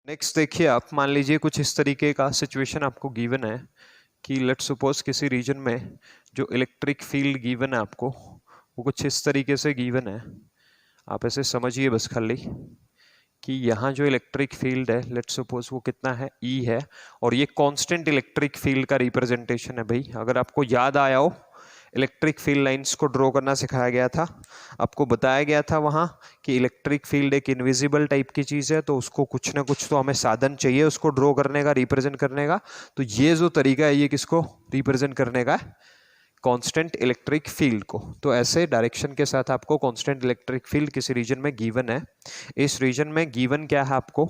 Next देखिए, आप मान लीजिए कुछ इस तरीके का सिचुएशन आपको गिवन है कि लेट्स सपोज किसी रीजन में जो इलेक्ट्रिक फील्ड गिवन है आपको वो कुछ इस तरीके से गिवन है। आप ऐसे समझिए बस खाली कि यहाँ जो इलेक्ट्रिक फील्ड है लेट्स सपोज वो कितना है, ई है, और ये कांस्टेंट इलेक्ट्रिक फील्ड का रिप्रेजेंटेशन है। भाई अगर आपको याद आया हो, इलेक्ट्रिक फील्ड लाइंस को ड्रॉ करना सिखाया गया था, आपको बताया गया था वहां कि इलेक्ट्रिक फील्ड एक इनविजिबल टाइप की चीज है, तो उसको कुछ ना कुछ तो हमें साधन चाहिए उसको ड्रॉ करने का, रिप्रेजेंट करने का। तो ये जो तरीका है ये किसको रिप्रेजेंट करने का है, कांस्टेंट इलेक्ट्रिक फील्ड को। तो ऐसे डायरेक्शन के साथ आपको कांस्टेंट इलेक्ट्रिक फील्ड किसी रीजन में गिवन है। इस रीजन में गिवन क्या है आपको,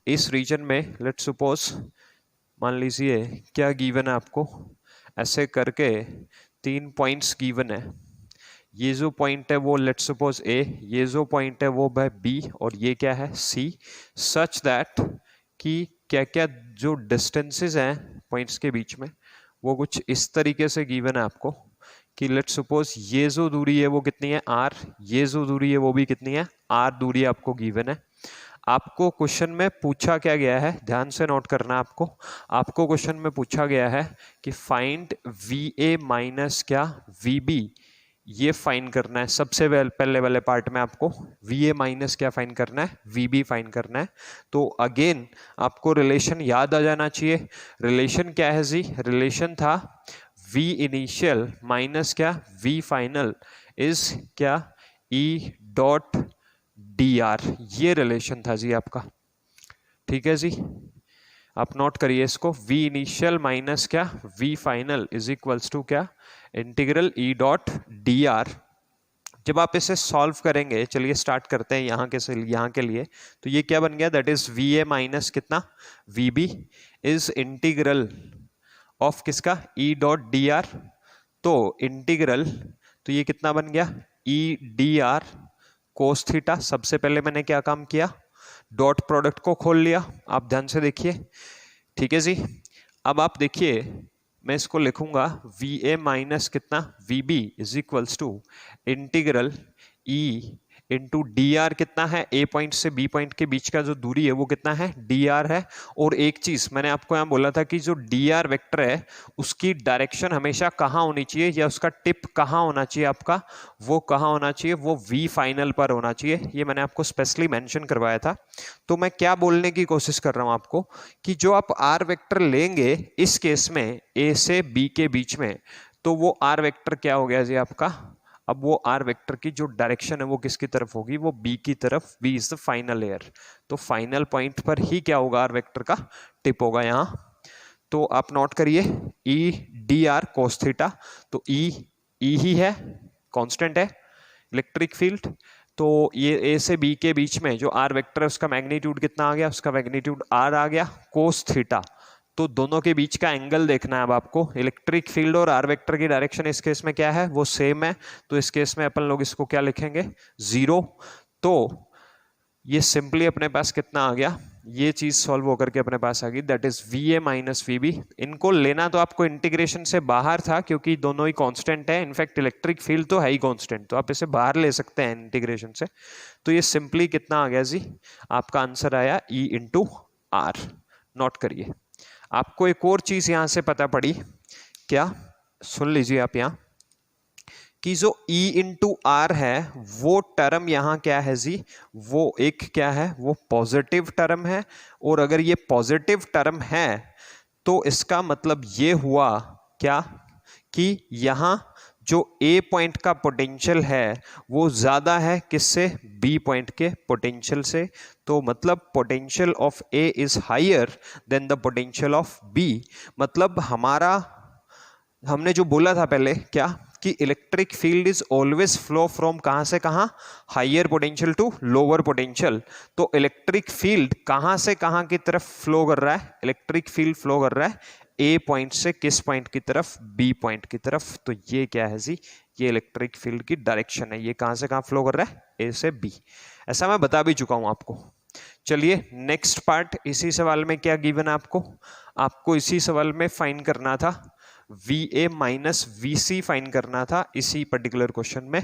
इस रीजन में लेट्स सपोज मान लीजिए क्या गिवन है आपको, ऐसे करके 3 पॉइंट्स गिवन है। ये जो पॉइंट है वो लेट्स सपोज ए, ये जो पॉइंट है वो है बी, और ये क्या है सी, सच दैट कि क्या क्या जो डिस्टेंसेस हैं पॉइंट्स के बीच में वो कुछ इस तरीके से गिवन है आपको कि लेट्स सपोज ये जो दूरी है वो कितनी है आर, ये जो दूरी है वो भी कितनी है आर दूरी आपको गिवन है। आपको क्वेश्चन में पूछा क्या गया है, ध्यान से नोट करना आपको क्वेश्चन में पूछा गया है कि फाइंड वी ए माइनस क्या वी बी, ये फाइन करना है। सबसे पहले वाले पार्ट में आपको वी ए माइनस क्या फाइन करना है, वी बी फाइन करना है। तो अगेन आपको रिलेशन याद आ जाना चाहिए। रिलेशन क्या है जी, रिलेशन था वी इनिशियल माइनस क्या वी फाइनल इज क्या ई डॉट डी आर, ये रिलेशन था जी आपका। ठीक है जी, आप नोट करिए इसको, v इनिशियल माइनस क्या v final is equals to क्या integral e dot D R. जब आप इसे सॉल्व करेंगे, चलिए स्टार्ट करते हैं यहाँ के लिए, तो ये क्या बन गया, that is V A minus कितना V B is integral of किसका e डॉट डी आर। तो इंटीग्रल, तो ये कितना बन गया E D R cos theta. सबसे पहले मैंने क्या काम किया, डॉट प्रोडक्ट को खोल लिया, आप ध्यान से देखिए। ठीक है जी, अब आप देखिए मैं इसको लिखूंगा वी ए माइनस कितना V B is equals to integral E into D R कितना है, ए पॉइंट से बी पॉइंट के बीच का जो दूरी है वो कितना है डी आर है। और एक चीज मैंने आपको यहाँ बोला था कि जो डी आर वेक्टर है उसकी डायरेक्शन हमेशा कहाँ होनी चाहिए, या उसका टिप कहाँ होना चाहिए आपका, वो कहाँ होना चाहिए, वो वी फाइनल पर होना चाहिए। ये मैंने आपको स्पेशली मेंशन करवाया था। तो मैं क्या बोलने की कोशिश कर रहा हूं आपको कि जो आप आर वेक्टर लेंगे इस केस में ए से बी के बीच में, तो वो आर वेक्टर क्या हो गया जी आपका, अब वो आर वेक्टर की जो डायरेक्शन है वो किसकी तरफ होगी, वो बी की तरफ, B is the final air. तो फाइनल पॉइंट पर ही क्या होगा, आर वेक्टर का टिप होगा यहां। तो आप नोट करिए ई डी आर कोस थीटा, तो ई ही है, कांस्टेंट है इलेक्ट्रिक फील्ड। तो ये ए से बी के बीच में जो आर वेक्टर है उसका मैग्नीट्यूड कितना आ गया, उसका मैग्नीट्यूड आर आ गया कोस थीटा। तो दोनों के बीच का एंगल देखना है अब आपको। इलेक्ट्रिक फील्ड और आर वेक्टर की डायरेक्शन इस केस में क्या है, वो सेम है। तो इस केस में अपन लोग इसको क्या लिखेंगे, जीरो। तो ये सिंपली अपने पास कितना आ गया, ये चीज सॉल्व होकर के अपने पास आ गई, that is V A minus V B. इनको लेना तो आपको इंटीग्रेशन से बाहर था क्योंकि दोनों ही कांस्टेंट है, इनफैक्ट इलेक्ट्रिक फील्ड तो है ही कांस्टेंट, तो आप इसे बाहर ले सकते हैं इंटीग्रेशन से। तो ये सिंपली कितना आ गया जी, आपका आंसर आया ई इंटू आर। नोट करिए, आपको एक और चीज यहां से पता पड़ी, क्या, सुन लीजिए आप यहां कि जो E इंटू आर है वो टर्म यहां क्या है जी, वो एक क्या है, वो पॉजिटिव टर्म है। और अगर ये पॉजिटिव टर्म है तो इसका मतलब ये हुआ क्या कि यहां जो A पॉइंट का पोटेंशियल है वो ज्यादा है किससे, B पॉइंट के पोटेंशियल से। तो मतलब potential of A is higher than the potential of B। मतलब हमारा, हमने जो बोला था पहले क्या कि electric field is always flow from कहां से कहां, higher potential to lower potential. तो इलेक्ट्रिक फील्ड कहां से कहां की तरफ फ्लो कर रहा है, इलेक्ट्रिक फील्ड फ्लो कर रहा है ए पॉइंट से किस पॉइंट की तरफ, बी पॉइंट की तरफ। तो ये क्या है जी, ये इलेक्ट्रिक फील्ड की डायरेक्शन है, ये कहां से कहां फ्लो कर रहा है, ए से बी। ऐसा मैं बता भी चुका हूं आपको। चलिए नेक्स्ट पार्ट, इसी सवाल में क्या गिवन है आपको इसी सवाल में फाइंड करना था V A minus V C find करना था इसी पर्टिकुलर क्वेश्चन में।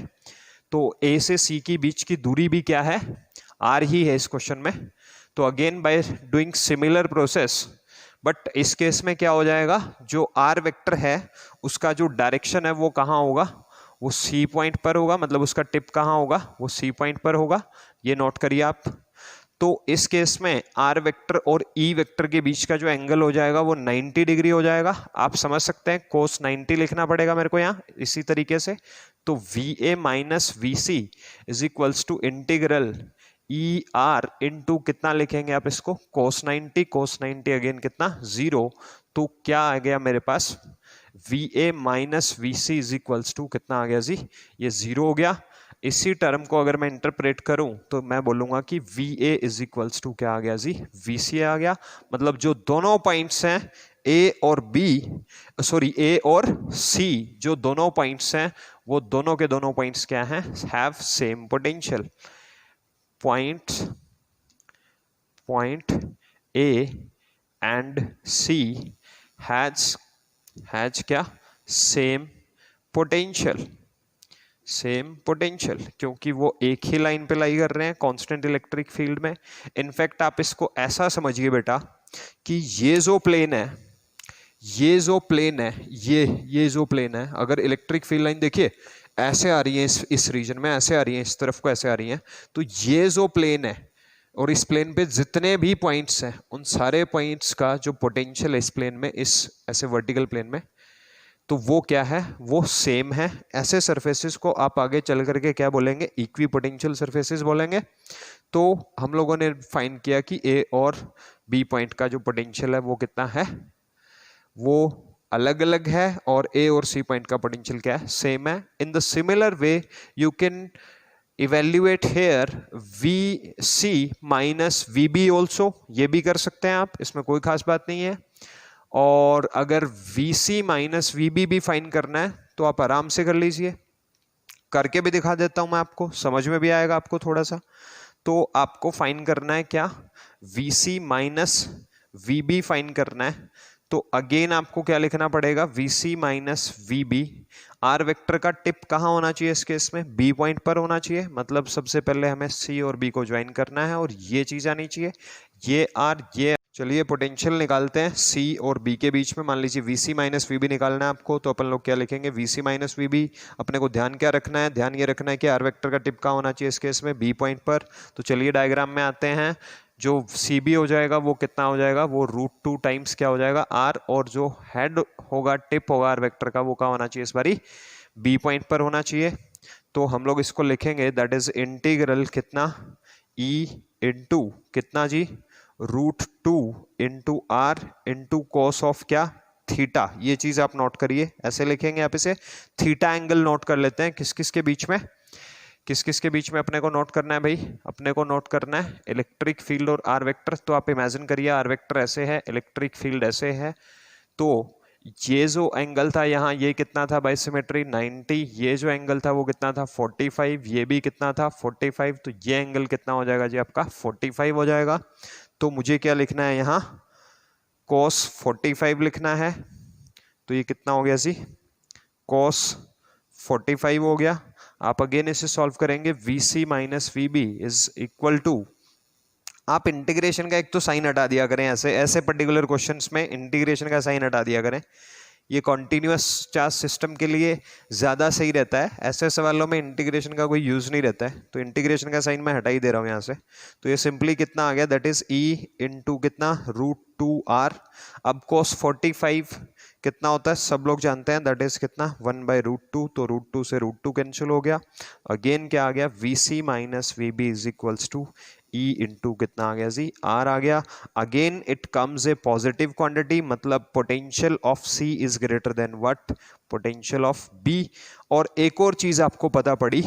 तो ए से सी की बीच की दूरी भी क्या है, आर ही है इस क्वेश्चन में। तो again by doing similar process, but इस केस में क्या हो जाएगा, जो आर वेक्टर है उसका जो डायरेक्शन है वो कहाँ होगा, वो सी पॉइंट पर होगा, मतलब उसका टिप कहाँ होगा, वो सी पॉइंट पर होगा, ये नोट करिए आप। तो इस केस में आर वेक्टर और ई वेक्टर के बीच का जो एंगल हो जाएगा वो 90 डिग्री हो जाएगा। आप समझ सकते हैं कोस 90 लिखना पड़ेगा मेरे को यहाँ इसी तरीके से। तो V A minus V C is equals to integral E R into कितना लिखेंगे आप इसको, कोस 90, कोस 90 अगेन कितना 0, तो क्या आ गया मेरे पास, V A minus V C is equals to कितना आ गया जी, ये 0 हो गया। इसी टर्म को अगर मैं इंटरप्रेट करूं तो मैं बोलूंगा कि V A is equals to क्या आ गया जी, वी सी आ गया। मतलब जो दोनों पॉइंट्स हैं ए और बी, सॉरी ए और सी, जो दोनों पॉइंट्स हैं वो दोनों के दोनों पॉइंट्स क्या हैं, have same potential. Point A and C has क्या, सेम पोटेंशियल, सेम पोटेंशियल, क्योंकि वो एक ही लाइन पे लाई कर रहे हैं कांस्टेंट इलेक्ट्रिक फील्ड में। इनफैक्ट आप इसको ऐसा समझिए बेटा कि ये जो प्लेन है, ये जो प्लेन है, ये जो प्लेन है, अगर इलेक्ट्रिक फील्ड लाइन देखिए ऐसे आ रही है इस रीजन में, ऐसे आ रही है इस तरफ को, ऐसे आ रही है, तो ये जो प्लेन है और इस प्लेन पे जितने भी पॉइंट्स हैं उन सारे पॉइंट्स का जो पोटेंशियल है इस प्लेन में, इस ऐसे वर्टिकल प्लेन में, तो वो क्या है, वो सेम है। ऐसे सरफेसेस को आप आगे चल करके क्या बोलेंगे, इक्वी पोटेंशियल सरफेसेस बोलेंगे। तो हम लोगों ने फाइंड किया कि ए और बी पॉइंट का जो पोटेंशियल है वो कितना है, वो अलग अलग है, और ए और सी पॉइंट का पोटेंशियल क्या है, सेम है। In the similar way you can evaluate here V C minus V B also, ये भी कर सकते हैं आप, इसमें कोई खास बात नहीं है। और अगर V C minus V B भी फाइंड करना है तो आप आराम से कर लीजिए, करके भी दिखा देता हूं मैं आपको, समझ में भी आएगा आपको थोड़ा सा। तो आपको फाइंड करना है क्या, V C minus V B find करना है। तो अगेन आपको क्या लिखना पड़ेगा, V C minus V B, R vector का टिप कहाँ होना चाहिए इस केस में, बी पॉइंट पर होना चाहिए। मतलब सबसे पहले हमें सी और बी को ज्वाइन करना है और ये चीज आनी चाहिए, ये आर ये। चलिए पोटेंशियल निकालते हैं सी और बी के बीच में। मान लीजिए V C minus V B निकालना है आपको, तो अपन लोग क्या लिखेंगे, V C minus V B. अपने को ध्यान क्या रखना है, ध्यान ये रखना है कि आर वेक्टर का टिप कहाँ होना चाहिए इस केस में, बी पॉइंट पर। तो चलिए डायग्राम में आते हैं। जो सी बी हो जाएगा वो कितना हो जाएगा, वो √2 टाइम्स क्या हो जाएगा, आर, और जो हेड होगा, टिप होगा आर वेक्टर का, वो कहाँ होना चाहिए इस बारी, बी पॉइंट पर होना चाहिए। तो हम लोग इसको लिखेंगे दैट इज इंटीग्रल कितना, ई इंटू कितना जी, √2 into R into cos of क्या, थीटा। ये चीज आप नोट करिए, ऐसे लिखेंगे आप इसे। थीटा एंगल नोट कर लेते हैं, किस किस के बीच में, किस किस के बीच में अपने को नोट करना है भाई, अपने को नोट करना है इलेक्ट्रिक फील्ड और आर वेक्टर। तो आप इमेजिन करिए आर वेक्टर ऐसे है, इलेक्ट्रिक फील्ड ऐसे है, तो ये जो एंगल था यहाँ, ये कितना था बाय सिमेट्री 90, ये जो एंगल था वो कितना था 45, ये भी कितना था 45, तो ये एंगल कितना हो जाएगा जी आपका 45 हो जाएगा। तो मुझे क्या लिखना है यहाँ, cos 45 लिखना है। तो ये कितना हो गया जी, cos 45 हो गया। आप अगेन इसे सॉल्व करेंगे, V C minus V B is equal to, आप इंटीग्रेशन का एक तो साइन हटा दिया करें, ऐसे ऐसे पर्टिकुलर क्वेश्चंस में इंटीग्रेशन का साइन हटा दिया करें, ये कॉन्टिन्यूअस चार्ज सिस्टम के लिए ज़्यादा सही रहता है। ऐसे सवालों में इंटीग्रेशन का कोई यूज़ नहीं रहता है, तो इंटीग्रेशन का साइन मैं हटा ही दे रहा हूँ यहाँ से। तो ये सिंपली कितना आ गया, दैट इज ई इंटू कितना √2 आर। अब cos 45 कितना होता है सब लोग जानते हैं, दैट इज कितना 1/√2, तो √2 से √2 कैंसिल हो गया। अगेन क्या आ गया, V C minus V B is equals to E into कितना आ गया जी, आर आ गया। Again it comes a positive quantity, मतलब potential of C is greater than what, potential of B. और एक और चीज आपको पता पड़ी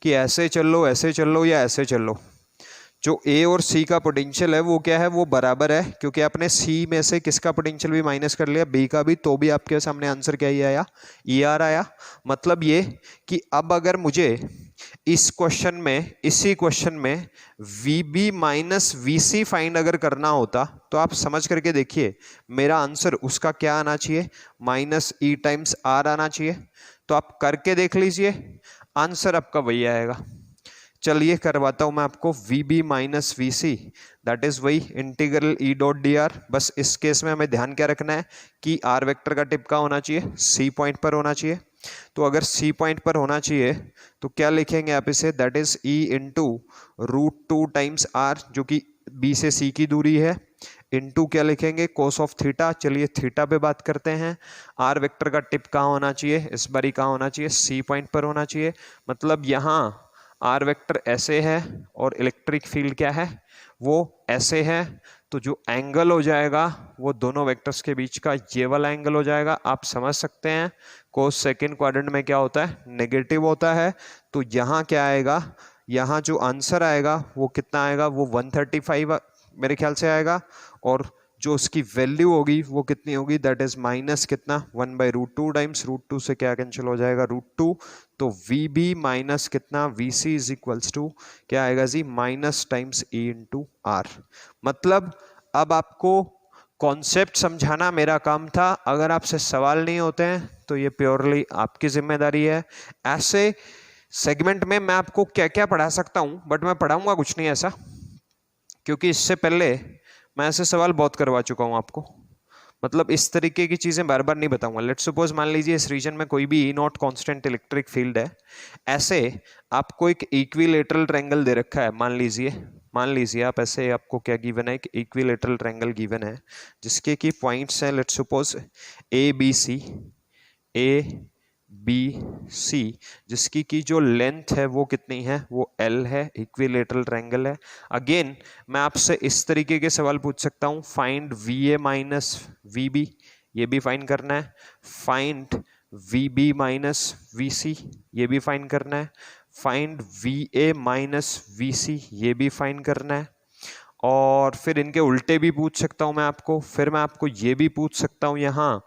कि ऐसे चल लो, ऐसे चल लो या ऐसे चल लो, जो ए और सी का पोटेंशियल है वो क्या है, वो बराबर है, क्योंकि आपने सी में से किसका पोटेंशियल भी माइनस कर लिया, बी का भी, तो भी आपके सामने आंसर क्या ही आया, ई आर आया। मतलब ये कि अब अगर मुझे इस क्वेश्चन में, इसी क्वेश्चन में V B minus V C find अगर करना होता, तो आप समझ करके देखिए मेरा आंसर उसका क्या आना चाहिए, माइनस ई टाइम्स आर आना चाहिए। तो आप करके देख लीजिए, आंसर आपका वही आएगा। चलिए करवाता हूं मैं आपको V B minus V C, that is वही integral E dot D R. बस इस केस में हमें ध्यान क्या रखना है कि आर वेक्टर का टिप कहाँ होना चाहिए, सी पॉइंट पर होना चाहिए। तो अगर सी पॉइंट पर होना चाहिए तो क्या लिखेंगे आप इसे, that is E into √2 times R, जो कि बी से सी की दूरी है, इनटू क्या लिखेंगे, कोस ऑफ थीटा। चलिए थीटा पे बात करते हैं। आर वेक्टर का टिप कहाँ होना चाहिए, इस बारी कहाँ होना चाहिए, सी पॉइंट पर होना चाहिए। मतलब यहाँ आर वेक्टर ऐसे है और इलेक्ट्रिक फील्ड क्या है, वो ऐसे है। तो जो एंगल हो जाएगा वो दोनों वेक्टर्स के बीच का ये वाला एंगल हो जाएगा। आप समझ सकते हैं कोस सेकेंड क्वाड्रेंट में क्या होता है, नेगेटिव होता है। तो यहाँ क्या आएगा, यहाँ जो आंसर आएगा वो कितना आएगा, वो 135 मेरे ख्याल से आएगा। और जो उसकी वैल्यू होगी वो कितनी होगी, दैट इज माइनस कितना, 1/√2 टाइम्स √2 से क्या कैंसिल हो जाएगा, √2। तो वी बी माइनस कितना, V C is equals to क्या आएगा जी, minus times E into R. मतलब अब आपको कॉन्सेप्ट समझाना मेरा काम था। अगर आपसे सवाल नहीं होते हैं तो ये प्योरली आपकी जिम्मेदारी है। ऐसे सेगमेंट में मैं आपको क्या क्या पढ़ा सकता हूं, बट मैं पढ़ाऊंगा कुछ नहीं ऐसा, क्योंकि इससे पहले मैं ऐसे सवाल बहुत करवा चुका हूं आपको। मतलब इस तरीके की चीजें बार बार नहीं बताऊंगा। लेट्स सपोज मान लीजिए इस रीजन में कोई भी ई नॉट कांस्टेंट इलेक्ट्रिक फील्ड है। ऐसे आपको एक इक्विलेटरल ट्रायंगल दे रखा है, मान लीजिए आप ऐसे, आपको क्या गिवन है, एक इक्विलेटरल ट्रायंगल गिवन है जिसके की पॉइंट्स हैं, let's suppose A B C, जिसकी की जो लेंथ है वो कितनी है, वो एल है, इक्विलेटरल ट्रायंगल है। अगेन मैं आपसे इस तरीके के सवाल पूछ सकता हूं, find V A minus V B, ये भी फाइंड करना है। Find V B minus V C, ये भी फाइंड करना है। Find V A minus V C, ये भी फाइंड करना है। और फिर इनके उल्टे भी पूछ सकता हूं मैं आपको। फिर मैं आपको ये भी पूछ सकता हूं यहाँ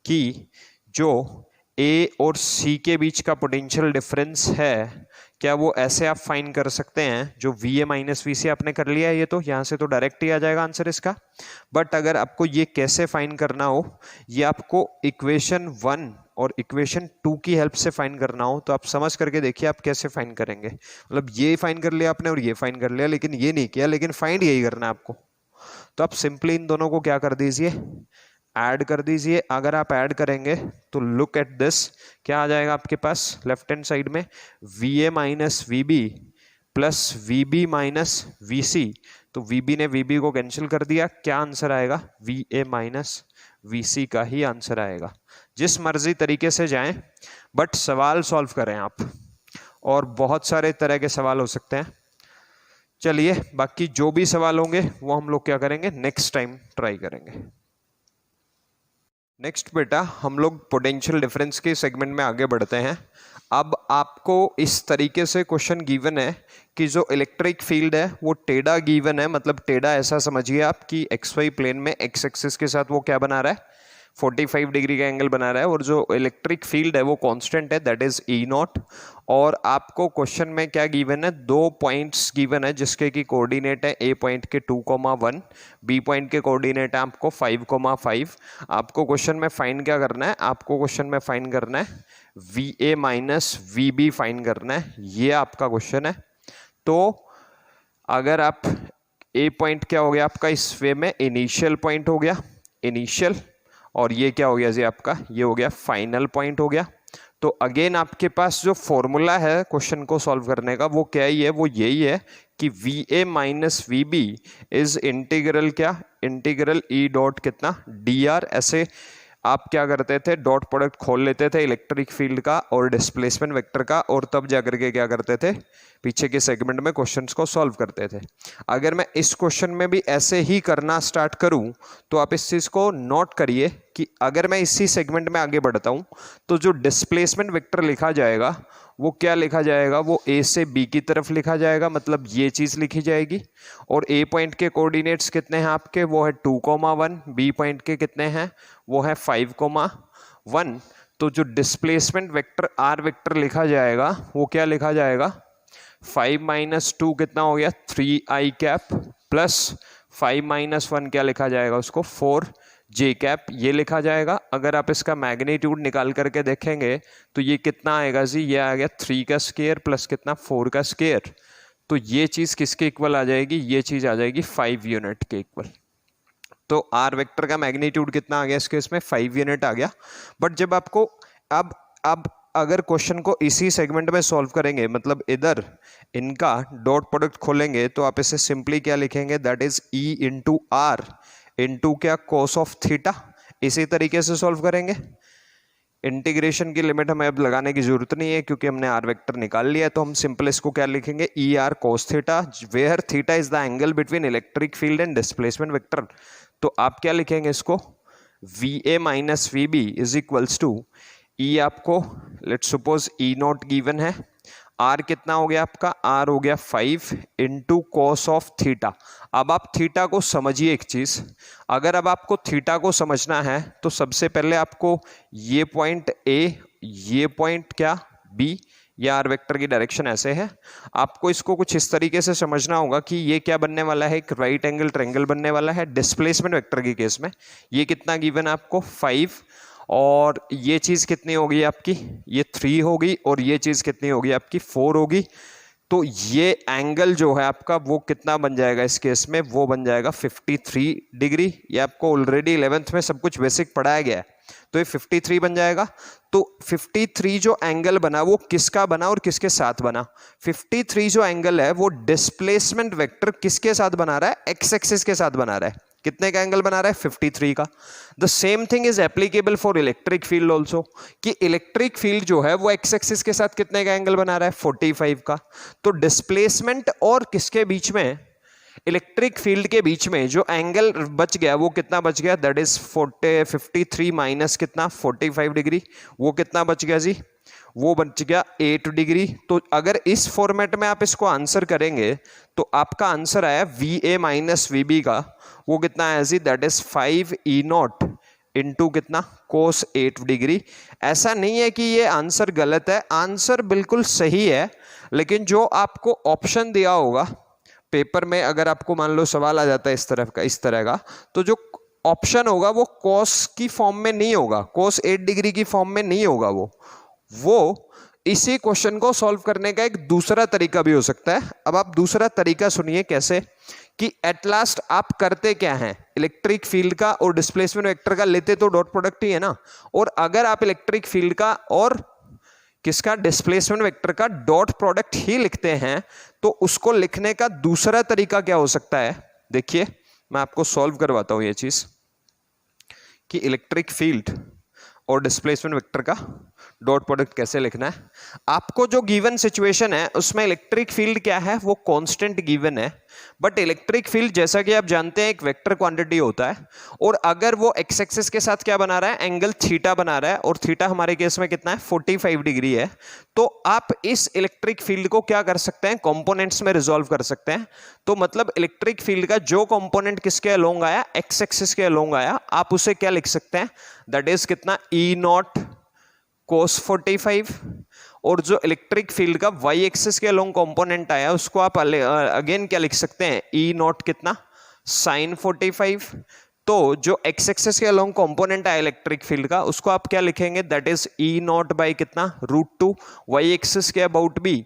कि जो ए और सी के बीच का पोटेंशियल डिफरेंस है, क्या वो ऐसे आप फाइंड कर सकते हैं, जो वी ए माइनस वी सी आपने कर लिया है, ये तो यहाँ से तो डायरेक्ट ही आ जाएगा आंसर इसका। बट अगर आपको ये कैसे फाइंड करना हो, ये आपको इक्वेशन 1 और इक्वेशन 2 की हेल्प से फाइंड करना हो, तो आप समझ करके देखिए आप कैसे फाइंड करेंगे। मतलब ये फाइंड कर लिया आपने और ये फाइंड कर लिया, लेकिन ये नहीं किया, लेकिन फाइंड यही करना है आपको। तो आप सिंपली इन दोनों को क्या कर दीजिए, ऐड कर दीजिए। अगर आप ऐड करेंगे तो लुक एट दिस, क्या आ जाएगा आपके पास लेफ्ट हैंड साइड में, V A minus V B plus V B minus V C. तो वी बी ने वी बी को कैंसिल कर दिया, क्या आंसर आएगा, V A minus V C का ही आंसर आएगा। जिस मर्जी तरीके से जाएं, बट सवाल सॉल्व करें आप। और बहुत सारे तरह के सवाल हो सकते हैं। चलिए बाकी जो भी सवाल होंगे वो हम लोग क्या करेंगे, नेक्स्ट टाइम ट्राई करेंगे। नेक्स्ट बेटा हम लोग पोटेंशियल डिफरेंस के सेगमेंट में आगे बढ़ते हैं। अब आपको इस तरीके से क्वेश्चन गिवन है कि जो इलेक्ट्रिक फील्ड है वो टेढ़ा गिवन है। मतलब टेढ़ा ऐसा समझिए आप कि एक्स वाई प्लेन में एक्स एक्सिस के साथ वो क्या बना रहा है, 45 डिग्री का एंगल बना रहा है। और जो इलेक्ट्रिक फील्ड है वो कांस्टेंट है, दैट इज ई नॉट। और आपको क्वेश्चन में क्या गिवन है, 2 पॉइंट्स गिवन है जिसके की कोऑर्डिनेट है, ए पॉइंट के 2,1, बी पॉइंट के कोऑर्डिनेट है आपको 5,5। आपको क्वेश्चन में फाइंड क्या करना है, आपको क्वेश्चन में फाइंड करना है V A minus V B find करना है, ये आपका क्वेश्चन है। तो अगर आप ए पॉइंट क्या हो गया आपका इस वे में, इनिशियल पॉइंट हो गया, इनिशियल, और ये क्या हो गया जी आपका, ये हो गया फाइनल पॉइंट हो गया। तो अगेन आपके पास जो फॉर्मूला है क्वेश्चन को सॉल्व करने का वो क्या ही है, वो यही है कि V A minus V B is integral क्या, इंटीग्रल ई डॉट कितना डी आर। ऐसे आप क्या करते थे, डॉट प्रोडक्ट खोल लेते थे इलेक्ट्रिक फील्ड का और डिस्प्लेसमेंट वेक्टर का, और तब जाकर के क्या करते थे, पीछे के सेगमेंट में क्वेश्चंस को सॉल्व करते थे। अगर मैं इस क्वेश्चन में भी ऐसे ही करना स्टार्ट करूं तो आप इस चीज को नोट करिए कि अगर मैं इसी सेगमेंट में आगे बढ़ता हूं तो जो डिस्प्लेसमेंट वेक्टर लिखा जाएगा वो क्या लिखा जाएगा, वो ए से बी की तरफ लिखा जाएगा। मतलब ये चीज लिखी जाएगी। और ए पॉइंट के कोऑर्डिनेट्स कितने हैं आपके, वो है 2,1, बी पॉइंट के कितने हैं, वो है 5,1। तो जो डिस्प्लेसमेंट वेक्टर आर वेक्टर लिखा जाएगा वो क्या लिखा जाएगा, 5 - 2 कितना हो गया, 3i कैप, प्लस 5 - 1 क्या लिखा जाएगा उसको, 4j कैप, ये लिखा जाएगा। अगर आप इसका मैग्नीट्यूड निकाल करके देखेंगे तो ये कितना आएगा जी, ये आ गया 3 का स्क्वायर प्लस कितना 4 का स्क्वायर। तो ये चीज किसके इक्वल आ जाएगी, ये चीज आ जाएगी 5 यूनिट के इक्वल। तो आर वेक्टर का मैग्नीट्यूड कितना आ गया इस केस में, 5 यूनिट आ गया। बट जब आपको अब अगर क्वेश्चन को इसी सेगमेंट में सॉल्व करेंगे, मतलब इधर इनका डॉट प्रोडक्ट खोलेंगे, तो आप इसे सिंपली क्या लिखेंगे, that is E into R into क्या, कोस ऑफ थीटा। इसी तरीके से सॉल्व करेंगे। इंटीग्रेशन की लिमिट हमें अब लगाने की जरूरत नहीं है क्योंकि हमने आर वेक्टर निकाल लिया है। तो हम सिंपल इसको क्या लिखेंगे, E R cos theta, where theta is the angle between electric field and displacement vector. तो आप क्या लिखेंगे इसको, V A minus V B is equals to E, आपको let's suppose E naught given है, आर कितना हो गया आपका, आर हो गया 5 इंटू कॉस ऑफ थीटा। अब आप थीटा को समझिए एक चीज, अगर अब आपको थीटा को समझना है तो सबसे पहले आपको ये पॉइंट ए, ये पॉइंट क्या बी, ये आर वेक्टर की डायरेक्शन ऐसे है, आपको इसको कुछ इस तरीके से समझना होगा कि ये क्या बनने वाला है, एक राइट एंगल ट्रायंगल बनने वाला है डिस्प्लेसमेंट वेक्टर के केस में। ये कितना गिवन है आपको 5, और ये चीज कितनी होगी आपकी, ये 3 होगी, और ये चीज कितनी होगी आपकी 4 होगी। तो ये एंगल जो है आपका वो कितना बन जाएगा इस केस में, वो बन जाएगा 53 डिग्री। ये आपको ऑलरेडी 11th में सब कुछ बेसिक पढ़ाया गया है, तो ये 53 बन जाएगा। तो 53 जो एंगल बना वो किसका बना और किसके साथ बना, 53 जो एंगल है वो डिस्प्लेसमेंट वेक्टर किसके साथ बना रहा है, एक्स एक्सिस के साथ बना रहा है। कितने का एंगल बना रहा है, 53 का। The same thing is applicable for electric field also, कि इलेक्ट्रिक फील्ड जो है वो एक्स एक्सिस के साथ कितने का एंगल बना रहा है, 45 का। तो डिस्प्लेसमेंट और किसके बीच में, इलेक्ट्रिक फील्ड के बीच में जो एंगल बच गया वो कितना बच गया, दैट इज 53 माइनस कितना 45 डिग्री, वो कितना बच गया जी, वो बच गया 8 डिग्री। तो अगर इस फॉर्मेट में आप इसको आंसर करेंगे तो आपका आंसर आया V A minus V B का, वो कितना आया जी, that is 5 E naught into कितना कोस 8 डिग्री। ऐसा नहीं है कि ये आंसर गलत है, आंसर बिल्कुल सही है, लेकिन जो आपको ऑप्शन दिया होगा पेपर में, अगर आपको मान लो सवाल आ जाता है इस तरह का, तो जो ऑप्शन होगा वो कॉस की फॉर्म में नहीं होगा, कोस 8 डिग्री की फॉर्म में नहीं होगा। वो इसी क्वेश्चन को सॉल्व करने का एक दूसरा तरीका भी हो सकता है। अब आप दूसरा तरीका सुनिए कैसे, कि एट लास्ट आप करते क्या हैं, इलेक्ट्रिक फील्ड का और डिस्प्लेसमेंट वेक्टर का लेते तो डॉट प्रोडक्ट ही है ना, और अगर आप इलेक्ट्रिक फील्ड का और किसका, डिस्प्लेसमेंट वेक्टर का डॉट प्रोडक्ट ही लिखते हैं, तो उसको लिखने का दूसरा तरीका क्या हो सकता है। देखिए मैं आपको सॉल्व करवाता हूं ये चीज, कि इलेक्ट्रिक फील्ड और डिस्प्लेसमेंट वेक्टर का डॉट प्रोडक्ट कैसे लिखना है। आपको जो गिवन सिचुएशन है उसमें इलेक्ट्रिक फील्ड क्या है, वो कांस्टेंट गिवन है, बट इलेक्ट्रिक फील्ड जैसा कि आप जानते हैं एक वेक्टर क्वांटिटी होता है, और अगर वो एक्स एक्सिस के साथ क्या बना रहा है, एंगल थीटा बना रहा है, और थीटा हमारे केस में कितना है 45 डिग्री है, तो आप इस इलेक्ट्रिक फील्ड को क्या कर सकते हैं, कंपोनेंट्स में रिजॉल्व कर सकते हैं। तो मतलब इलेक्ट्रिक फील्ड का जो कंपोनेंट किसके अलोंग आया, एक्स एक्सिस के अलोंग आया, आप उसे क्या लिख सकते हैं, दैट इज कितना ई नॉट कोस 45, और जो इलेक्ट्रिक फील्ड का वाई एक्सिस के अलोंग कंपोनेंट आया उसको आप अगेन क्या लिख सकते हैं, ई नॉट कितना साइन 45। तो जो एक्स एक्सिस के अलोंग कंपोनेंट आया इलेक्ट्रिक फील्ड का उसको आप क्या लिखेंगे, that is E not by कितना √2। वाई एक्सिस के अबाउट भी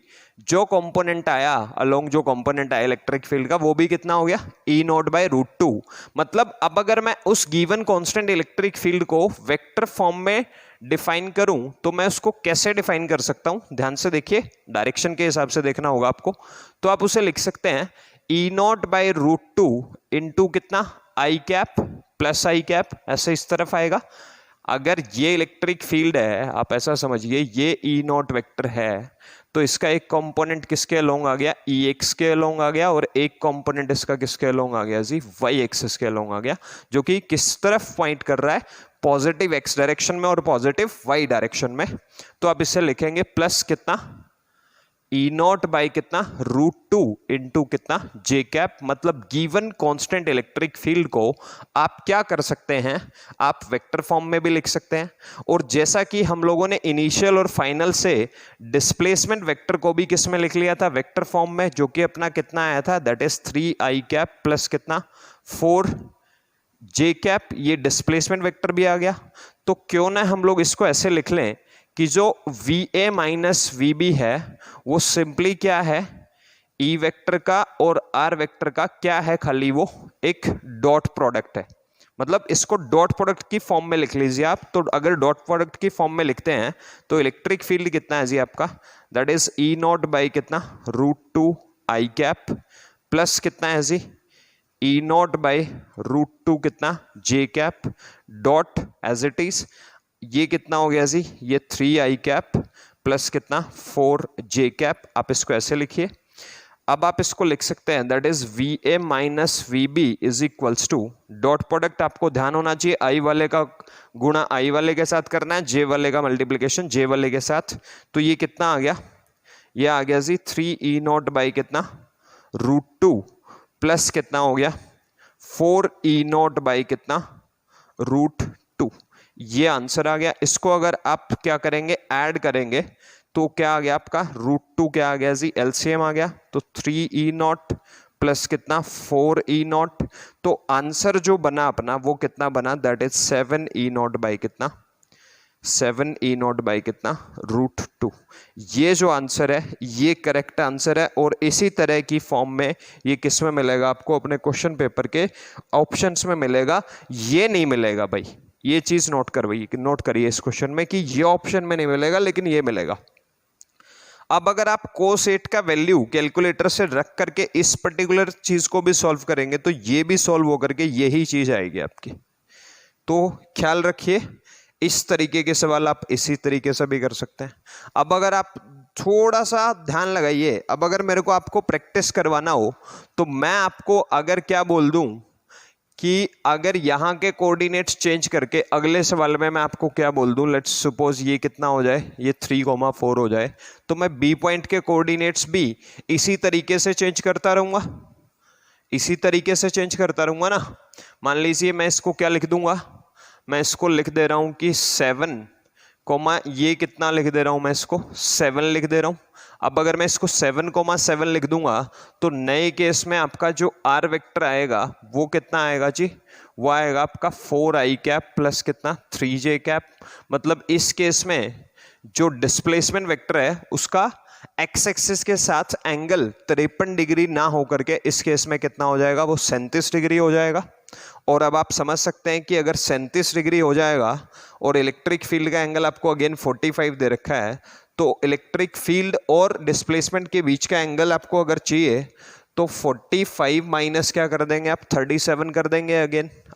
जो कंपोनेंट आया अलोंग, जो कंपोनेंट आया इलेक्ट्रिक फील्ड का, वो भी कितना हो गया, ई नॉट बाई √2। मतलब अब अगर मैं उस गिवन कांस्टेंट इलेक्ट्रिक फील्ड को वेक्टर फॉर्म में डिफाइन करूं तो मैं उसको कैसे डिफाइन कर सकता हूं, ध्यान से देखिए, डायरेक्शन के हिसाब से देखना होगा आपको। तो आप उसे लिख सकते हैं ई नॉट बाई √2 इंटू कितना आई कैप प्लस आई कैप, ऐसे इस तरफ आएगा। अगर ये इलेक्ट्रिक फील्ड है, आप ऐसा समझिए ये ई नॉट वेक्टर है, तो इसका एक कंपोनेंट किसके अलोंग आ गया, ई एक्स के अलोंग आ गया, और एक कंपोनेंट इसका किसके अलोंग आ गया जी, वाई एक्सिस के अलोंग आ गया, जो कि किस तरफ पॉइंट कर रहा है, पॉजिटिव एक्स डायरेक्शन में और पॉजिटिव वाई डायरेक्शन में। तो आप इसे लिखेंगे प्लस कितना ई नॉट बाई कितना √2 इंटू कितना जे कैप। मतलब गिवन कांस्टेंट इलेक्ट्रिक फील्ड को आप क्या कर सकते हैं, आप वेक्टर फॉर्म में भी लिख सकते हैं, और जैसा कि हम लोगों ने इनिशियल और फाइनल से डिस्प्लेसमेंट वेक्टर को भी किस में लिख लिया था, वेक्टर फॉर्म में, जो कि अपना कितना आया था, that is 3 I cap plus कितना 4 जे कैप, ये डिस्प्लेसमेंट वेक्टर भी आ गया। तो क्यों ना हम लोग इसको ऐसे लिख लें कि जो V A minus V B है वो सिंपली क्या है, ई वेक्टर का और आर वेक्टर का क्या है, खाली वो एक डॉट प्रोडक्ट है। मतलब इसको डॉट प्रोडक्ट की फॉर्म में लिख लीजिए आप। तो अगर डॉट प्रोडक्ट की फॉर्म में लिखते हैं तो इलेक्ट्रिक फील्ड कितना है जी आपका, that is E not by कितना √2 आई कैप प्लस कितना है जी ई नॉट बाई √2 कितना J cap dot as it is ये कितना हो गया जी, ये 3 आई कैप प्लस कितना 4 जे कैप। आप इसको ऐसे लिखिए। अब आप इसको लिख सकते हैं that is V A minus V B is equals to, dot product आपको ध्यान होना चाहिए आई वाले का गुणा आई वाले के साथ करना है, जे वाले का मल्टीप्लीकेशन जे वाले के साथ। तो ये कितना आ गया, ये आ गया जी 3 ई नॉट बाई कितना √2 प्लस कितना हो गया 4 ई नॉट बाई कितना √2। ये आंसर आ गया। इसको अगर आप क्या करेंगे, ऐड करेंगे तो क्या आ गया आपका √2 क्या आ गया जी, एलसीएम आ गया। तो 3 ई नॉट प्लस कितना 4 ई नॉट। तो आंसर जो बना अपना वो कितना बना, that is 7 E not by कितना 7 ई नॉट बाई कितना √2। ये जो आंसर है ये करेक्ट आंसर है। और इसी तरह की फॉर्म में ये किस में मिलेगा आपको, अपने क्वेश्चन पेपर के ऑप्शंस में मिलेगा। ये नहीं मिलेगा भाई, ये चीज नोट करिए इस क्वेश्चन में कि ये ऑप्शन में नहीं मिलेगा, लेकिन ये मिलेगा। अब अगर आप कोसेट का वैल्यू कैलकुलेटर से रख करके इस पर्टिकुलर चीज को भी सॉल्व करेंगे तो ये भी सॉल्व होकर के यही चीज आएगी आपकी। तो ख्याल रखिए, इस तरीके के सवाल आप इसी तरीके से भी कर सकते हैं। अब अगर आप थोड़ा सा ध्यान लगाइए, अब अगर मेरे को आपको प्रैक्टिस करवाना हो तो मैं आपको अगर क्या बोल दूं कि अगर यहाँ के कोऑर्डिनेट्स चेंज करके अगले सवाल में मैं आपको क्या बोल दूं, लेट्स सपोज ये कितना हो जाए, ये 3,4 हो जाए, तो मैं बी पॉइंट के कोऑर्डिनेट्स भी इसी तरीके से चेंज करता रहूंगा, इसी तरीके से चेंज करता रहूंगा ना। मान लीजिए मैं इसको क्या लिख दूंगा, मैं इसको लिख दे रहा हूं कि 7, ये कितना लिख दे रहा हूं मैं इसको 7 लिख दे रहा हूं। अब अगर मैं इसको 7,7 लिख दूंगा तो नए केस में आपका जो आर वेक्टर आएगा वो कितना आएगा जी, वो आएगा आपका 4 आई कैप प्लस कितना 3 जे कैप। मतलब इस केस में जो डिस्प्लेसमेंट वेक्टर है उसका एक्स एक्सिस के साथ एंगल 53 डिग्री ना होकर के इस केस में कितना हो जाएगा, वो 37 डिग्री हो जाएगा। और अब आप समझ सकते हैं कि अगर 37 डिग्री हो जाएगा और इलेक्ट्रिक फील्ड का एंगल आपको अगेन 45 दे रखा है, तो इलेक्ट्रिक फील्ड और डिस्प्लेसमेंट के बीच का एंगल आपको अगर चाहिए तो 45 माइनस क्या कर देंगे आप 37 कर देंगे,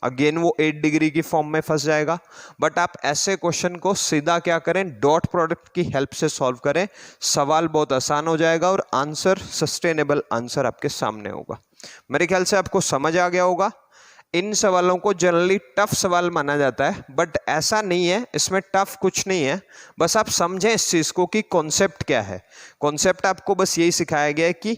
अगेन वो 8 डिग्री की फॉर्म में फंस जाएगा। बट आप ऐसे क्वेश्चन को सीधा क्या करें, डॉट प्रोडक्ट की हेल्प से सॉल्व करें, सवाल बहुत आसान हो जाएगा और आंसर सस्टेनेबल आंसर आपके सामने होगा। मेरे ख्याल से आपको समझ आ गया होगा। इन सवालों को जनरली टफ सवाल माना जाता है, बट ऐसा नहीं है, इसमें टफ कुछ नहीं है। बस आप समझें इस चीज को कि कॉन्सेप्ट क्या है। कॉन्सेप्ट आपको बस यही सिखाया गया है कि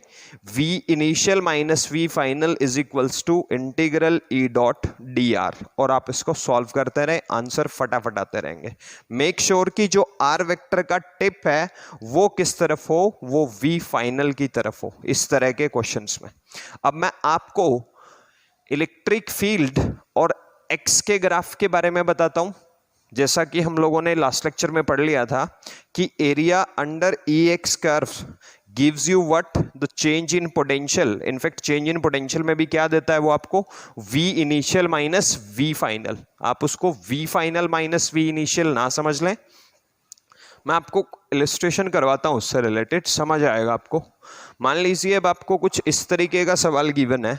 v initial minus v final is equals to integral e dot dr, और आप इसको सॉल्व करते रहें, आंसर फटाफट आते रहेंगे। मेक श्योर कि जो r वेक्टर का टिप है वो किस तरफ हो, वो v फाइनल की तरफ हो, इस तरह के क्वेश्चंस में। अब मैं आपको इलेक्ट्रिक फील्ड और एक्स के ग्राफ के बारे में बताता हूं। जैसा कि हम लोगों ने लास्ट लेक्चर में पढ़ लिया था कि area under E x curve gives you what, the change in potential. In fact change in potential में भी क्या देता है वो आपको, v initial minus v final. आप उसको v final minus v initial ना समझ लें, मैं आपको इलिस्ट्रेशन करवाता हूं उससे रिलेटेड, समझ आएगा आपको। मान लीजिए अब आपको कुछ इस तरीके का सवाल गिवन है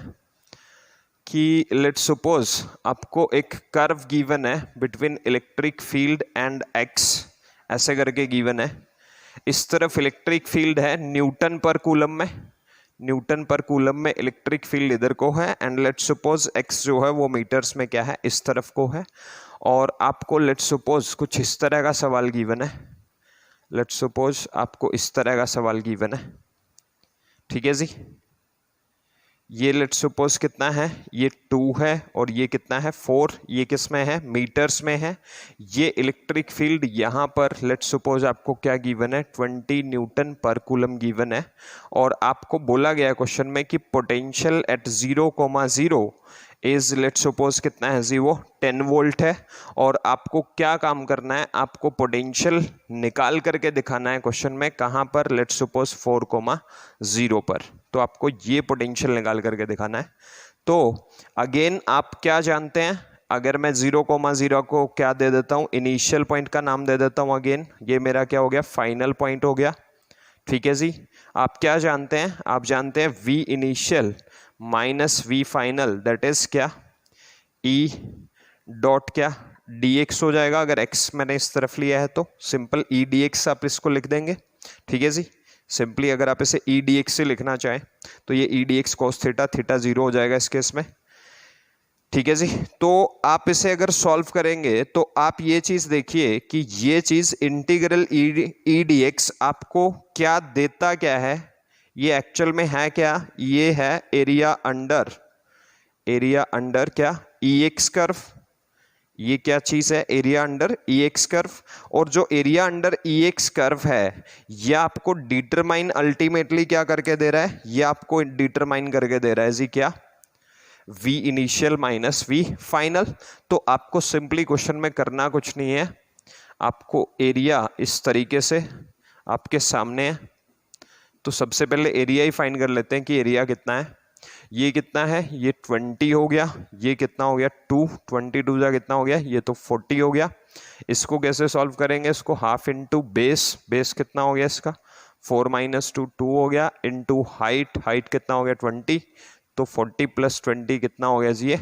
कि लेट्स सपोज आपको एक कर्व गिवन है between electric field and x, ऐसे करके गिवन है। इस तरफ इलेक्ट्रिक फील्ड है न्यूटन पर कूलम में, न्यूटन पर कूलम में इलेक्ट्रिक फील्ड इधर को है, एंड लेट्स सपोज एक्स जो है वो मीटर्स में क्या है, इस तरफ को है। और आपको लेट्स सपोज कुछ इस तरह का सवाल गिवन है, लेट्स सपोज आपको इस तरह का सवाल गिवन है, ठीक है जी। ये लेट्स सपोज कितना है, ये 2 है और ये कितना है 4, ये किस में है, मीटर्स में है। ये इलेक्ट्रिक फील्ड यहाँ पर लेट्स सपोज आपको क्या गिवन है, 20 न्यूटन पर कूलम गिवन है। और आपको बोला गया क्वेश्चन में कि potential at 0,0 is let's suppose कितना है जी, वो 10 वोल्ट है। और आपको क्या काम करना है, आपको पोटेंशियल निकाल करके दिखाना है क्वेश्चन में, कहाँ पर, लेट्स सपोज 4,0 पर। तो आपको ये पोटेंशियल निकाल करके दिखाना है। तो अगेन आप क्या जानते हैं, अगर मैं 0,0 को क्या दे देता हूं, इनिशियल पॉइंट का नाम दे देता हूं, अगेन ये मेरा क्या हो गया, फाइनल पॉइंट हो गया। ठीक है जी। आप क्या जानते हैं, आप जानते हैं v initial minus v final, that is क्या, e डॉट क्या dx हो जाएगा। अगर x मैंने इस तरफ लिया है तो सिंपल e dx आप इसको लिख देंगे। ठीक है जी। सिंपली अगर आप इसे e dx से लिखना चाहें तो ये e dx cos theta, theta 0 हो जाएगा इस केस में। ठीक है जी। तो आप इसे अगर सॉल्व करेंगे तो आप ये चीज देखिए कि ये चीज इंटीग्रल e dx आपको क्या देता, क्या है ये एक्चुअल में है क्या, ये है एरिया अंडर क्या ex कर्व। ये क्या चीज है, एरिया अंडर ex कर्व। और जो एरिया अंडर ex कर्व है ये आपको डिटरमाइन अल्टीमेटली क्या करके दे रहा है, ये आपको डिटरमाइन करके दे रहा है जी क्या, v initial minus v final. तो आपको सिंपली क्वेश्चन में करना कुछ नहीं है, आपको एरिया इस तरीके से आपके सामने है। तो सबसे पहले एरिया ही फाइंड कर लेते हैं कि एरिया कितना है। ये कितना है, ये 20 हो गया, ये कितना हो गया 2, 22 जा कितना हो गया, ये तो 40 हो गया। इसको कैसे सॉल्व करेंगे, इसको हाफ इंटू बेस कितना हो गया इसका 4 माइनस 2 2 हो गया, इंटू हाइट कितना हो गया 20, तो 40 प्लस 20 कितना हो गया जी ये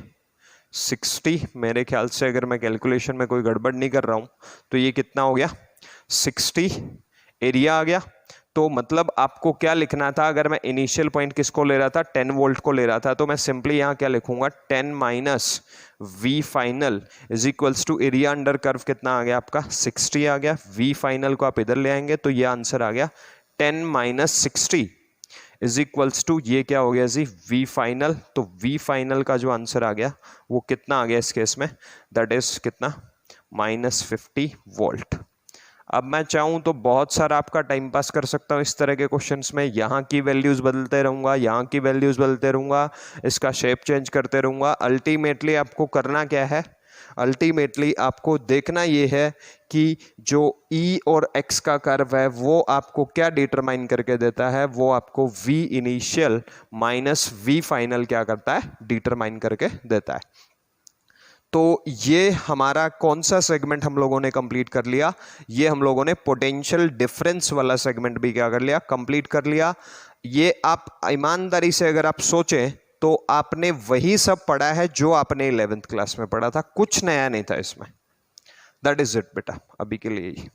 60। मेरे ख्याल से अगर मैं कैलकुलेशन में कोई गड़बड़ नहीं कर रहा हूं तो ये कितना हो गया 60 एरिया आ गया। तो मतलब आपको क्या लिखना था, अगर मैं इनिशियल पॉइंट किसको ले रहा था 10 वोल्ट को ले रहा था, तो मैं सिंपली यहां क्या लिखूंगा 10 minus V final is equals to area under curve कितना आ गया आपका 60 आ गया। वी फाइनल को आप इधर ले आएंगे तो ये आंसर आ गया 10 माइनस 60 इज इक्वल्स टू ये क्या हो गया जी वी फाइनल। तो वी फाइनल का जो आंसर आ गया वो कितना आ गया इस केस में, दैट इज कितना -50 वोल्ट। अब मैं चाहूं तो बहुत सारा आपका टाइम पास कर सकता हूं इस तरह के क्वेश्चंस में, यहाँ की वैल्यूज बदलते रहूंगा, यहाँ की वैल्यूज बदलते रहूंगा, इसका शेप चेंज करते रहूंगा। अल्टीमेटली आपको करना क्या है, अल्टीमेटली आपको देखना ये है कि जो E और X का कर्व है वो आपको क्या डिटरमाइन करके देता है, वो आपको V initial minus V final क्या करता है, डिटरमाइन करके देता है। तो ये हमारा कौन सा सेगमेंट हम लोगों ने कंप्लीट कर लिया, ये हम लोगों ने पोटेंशियल डिफरेंस वाला सेगमेंट भी क्या कर लिया, कंप्लीट कर लिया। ये आप ईमानदारी से अगर आप सोचें तो आपने वही सब पढ़ा है जो आपने 11th क्लास में पढ़ा था, कुछ नया नहीं था इसमें। दैट इज इट बेटा, अभी के लिए ही।